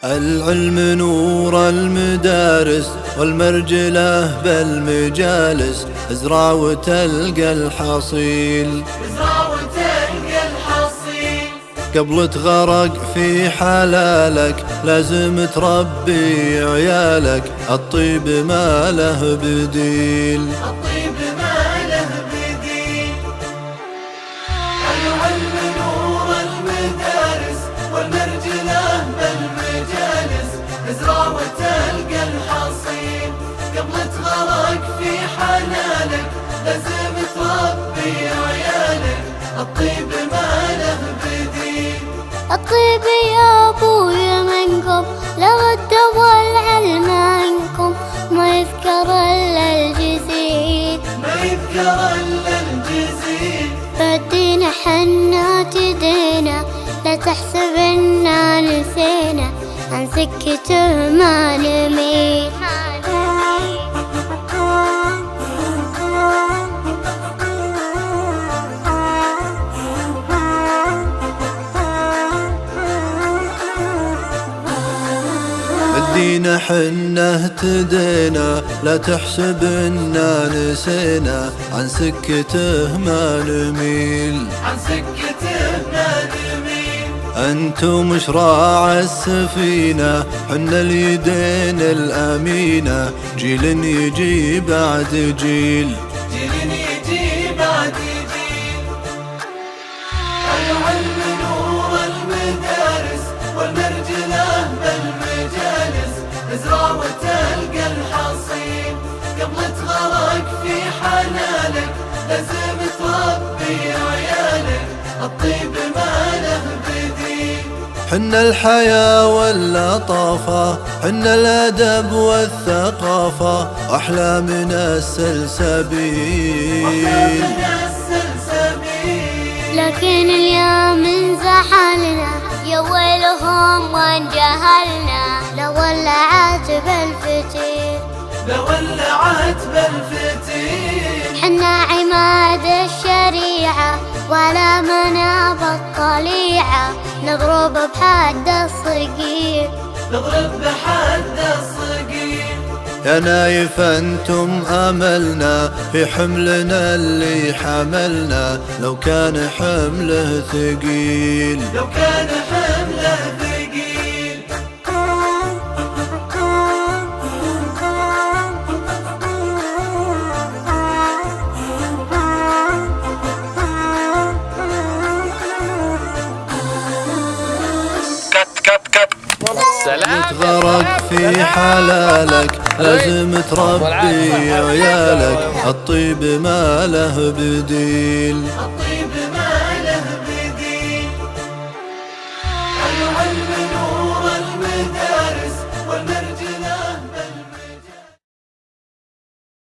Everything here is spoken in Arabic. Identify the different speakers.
Speaker 1: العلم نور المدارس والمرجلة بالمجالس، ازرع وتلقى الحصيل. قبل تغرق في حلالك لازم تربي عيالك، الطيب ما له بديل.
Speaker 2: العلم نور المدارس والمرجلة بالمجالس، ازرع وتلقى الحصيل. قبل تغرق في حلالك لازم تربي عيالك، الطيب ما له بديل.
Speaker 3: الطيب يا ابويا منكم، لغد والعلم عنكم، ما يذكر الا الجزيل. فالدين حنا تدينا، لا تحسب إنا نسينا، عن سكته ما نميل.
Speaker 1: الدين حنا اهتدينا، لا تحسب إنا نسينا، عن سكته ما نميل. أنتم شراع السفينة، حنا اليدين الأمينة، جيل يجي بعد جيل.
Speaker 2: العلم نور المدارس والمرجلة بالمجالس، ازرع وتلقى الحصيل. قبل تغرق في حلالك لازم تربي عيالك، الطيب ما له بديل.
Speaker 1: حنا الحياة واللطافة، حنا الأدب والثقافة، أحلى من السلسبيل.
Speaker 3: لكن اليوم انزحلنا، يا ويلهم وان جهلنا، لو ولعت بالفتيل. حنا عماد الشريعة ولا مناب الطليعة، نضرب بحد الصقيل.
Speaker 1: يا نايف أنتم أملنا، في حملنا اللي حملنا، لو كان حمله ثقيل. تغرق في حلالك لازم تربي عيالك، الطيب ما له بديل.